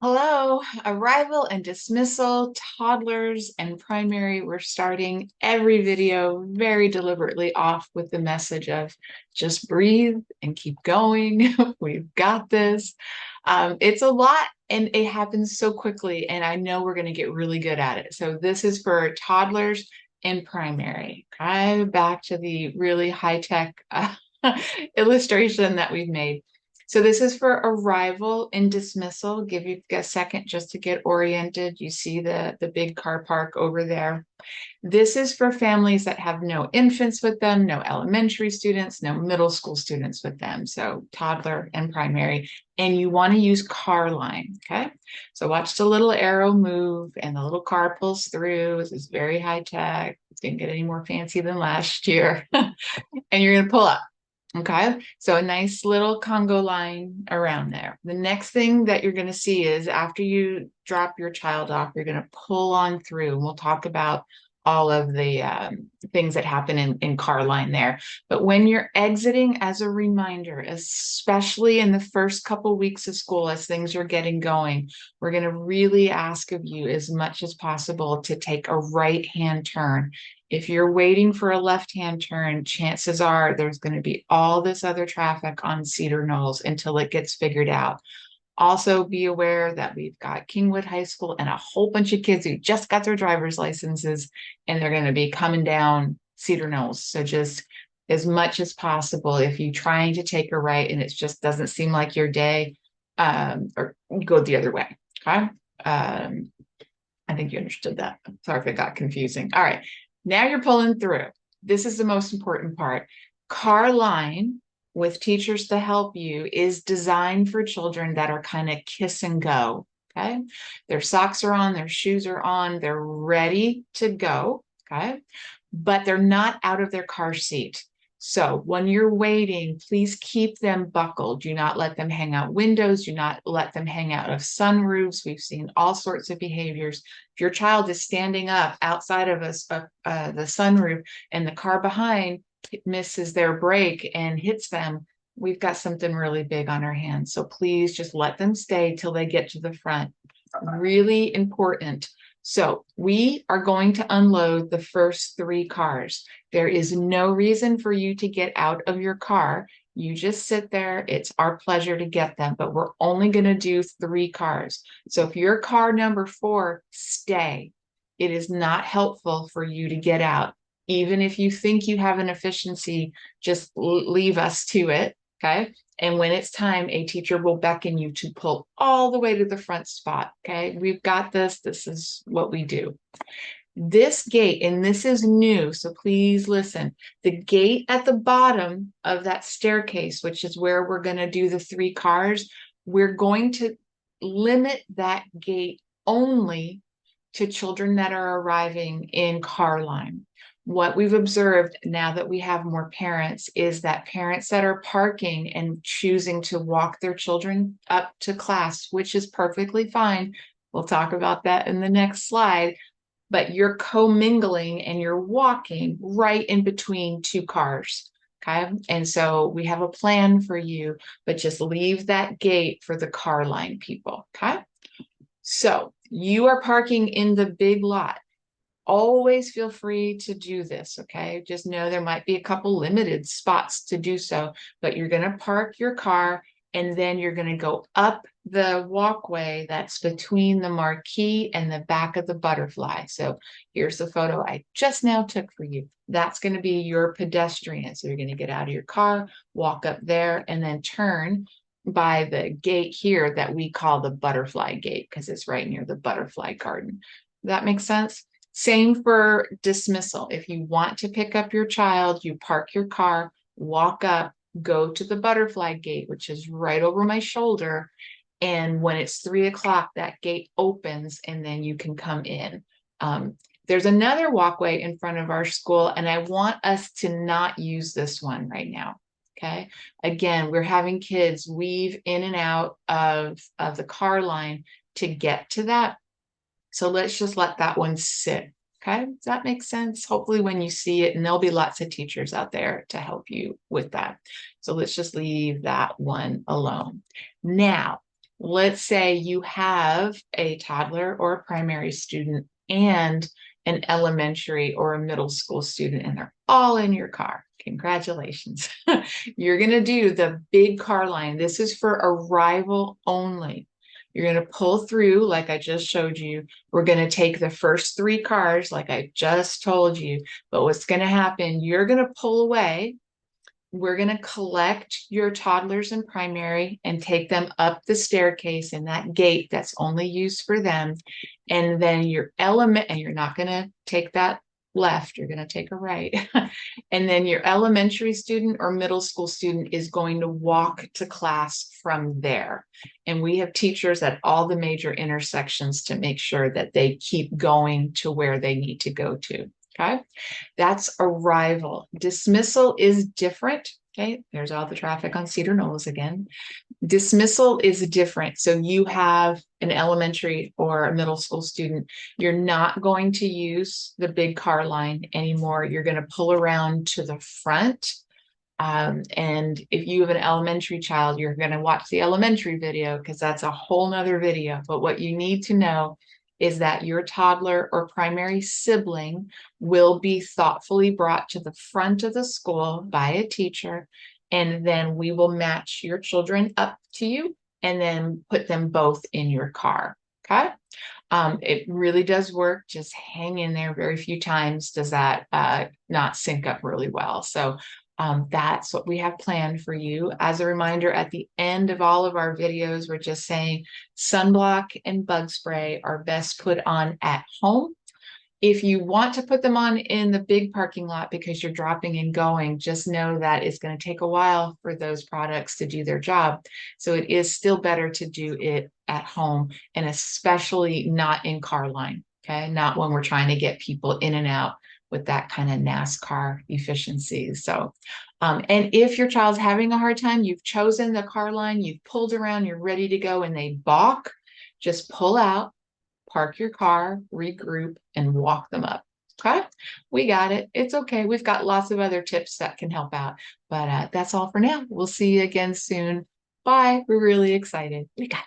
Hello, arrival and dismissal, toddlers and primary. We're starting every video very deliberately off with the message of just breathe and keep going. We've got this. It's a lot and it happens so quickly, and I know we're going to get really good at it. So this is for toddlers and primary. Okay, back to the really high-tech illustration that we've made. So this is for arrival and dismissal. Give you a second just to get oriented. You see the big car park over there. This is for families that have no infants with them, no elementary students, no middle school students with them. So toddler and primary. And you want to use Carline, okay? So watch the little arrow move and the little car pulls through. This is very high tech. It didn't get any more fancy than last year. And you're going to pull up. Okay, so a nice little Congo line around there. The next thing that you're going to see is after you drop your child off, you're going to pull on through. And we'll talk about all of the things that happen in Carline there. But when you're exiting, as a reminder, especially in the first couple weeks of school, as things are getting going, we're going to really ask of you as much as possible to take a right-hand turn. If you're waiting for a left-hand turn, chances are there's going to be all this other traffic on Cedar Knolls until it gets figured out. Also be aware that we've got Kingwood High School and a whole bunch of kids who just got their driver's licenses, and they're going to be coming down Cedar Knolls. So just as much as possible, if you're trying to take a right and it just doesn't seem like your day, or go the other way, okay? I think you understood that. Sorry if it got confusing. All right. Now you're pulling through. This is the most important part. Carline, with teachers to help you, is designed for children that are kind of kiss and go. Okay. Their socks are on, their shoes are on, they're ready to go. Okay. But they're not out of their car seat. So when you're waiting, please keep them buckled. Do not let them hang out windows. Do not let them hang out of sunroofs. We've seen all sorts of behaviors. If your child is standing up outside of the sunroof and the car behind misses their brake and hits them, we've got something really big on our hands. So please just let them stay till they get to the front. Really important. So we are going to unload the first 3 cars. There is no reason for you to get out of your car. You just sit there. It's our pleasure to get them, but we're only going to do 3 cars. So if you're car number 4, stay. It is not helpful for you to get out. Even if you think you have an efficiency, just leave us to it, okay? And when it's time, a teacher will beckon you to pull all the way to the front spot, okay? We've got this. This is what we do. This gate, and this is new, so please listen. The gate at the bottom of that staircase, which is where we're going to do the 3 cars, we're going to limit that gate only to children that are arriving in Carline. What we've observed now that we have more parents is that parents that are parking and choosing to walk their children up to class, which is perfectly fine. We'll talk about that in the next slide. But you're commingling and you're walking right in between 2 cars. Okay. And so we have a plan for you, but just leave that gate for the Carline people. Okay. So you are parking in the big lot. Always feel free to do this, okay? Just know there might be a couple limited spots to do so, but you're going to park your car and then you're going to go up the walkway that's between the marquee and the back of the butterfly. So here's the photo I just now took for you. That's going to be your pedestrian. So you're going to get out of your car, walk up there, and then turn by the gate here that we call the butterfly gate because it's right near the butterfly garden. That makes sense? Same for dismissal. If you want to pick up your child, you park your car, walk up, go to the butterfly gate, which is right over my shoulder. And when it's 3 o'clock, that gate opens and then you can come in. There's another walkway in front of our school, and I want us to not use this one right now. Okay. Again, we're having kids weave in and out of the car line to get to that. So let's just let that one sit. Okay, does that make sense? Hopefully when you see it, and there'll be lots of teachers out there to help you with that. So let's just leave that one alone. Now, let's say you have a toddler or a primary student and an elementary or a middle school student, and they're all in your car. Congratulations. You're going to do the big Carline. This is for arrival only. You're going to pull through like I just showed you. We're going to take the first 3 cars like I just told you. But what's going to happen, you're going to pull away. We're going to collect your toddlers in primary and take them up the staircase in that gate that's only used for them. And then your element, and you're not going to take that left, you're going to take a right. And then your elementary student or middle school student is going to walk to class from there. And we have teachers at all the major intersections to make sure that they keep going to where they need to go to. Okay, that's arrival. Dismissal is different. Okay, there's all the traffic on Cedar Knolls again. Dismissal is different. So you have an elementary or a middle school student. You're not going to use the big Carline anymore. You're going to pull around to the front. And if you have an elementary child, you're going to watch the elementary video because that's a whole nother video. But what you need to know is that your toddler or primary sibling will be thoughtfully brought to the front of the school by a teacher, and then we will match your children up to you and then put them both in your car. Okay. It really does work. Just hang in there. Very few times does that not sync up really well. So that's what we have planned for you. As a reminder, at the end of all of our videos, we're just saying sunblock and bug spray are best put on at home. If you want to put them on in the big parking lot because you're dropping and going, just know that it's going to take a while for those products to do their job. So it is still better to do it at home, and especially not in Carline. Okay, not when we're trying to get people in and out with that kind of NASCAR efficiency. So, and if your child's having a hard time, you've chosen the Carline, you've pulled around, you're ready to go, and they balk, just pull out, park your car, regroup, and walk them up. Okay, we got it. It's okay. We've got lots of other tips that can help out, but that's all for now. We'll see you again soon. Bye. We're really excited. We got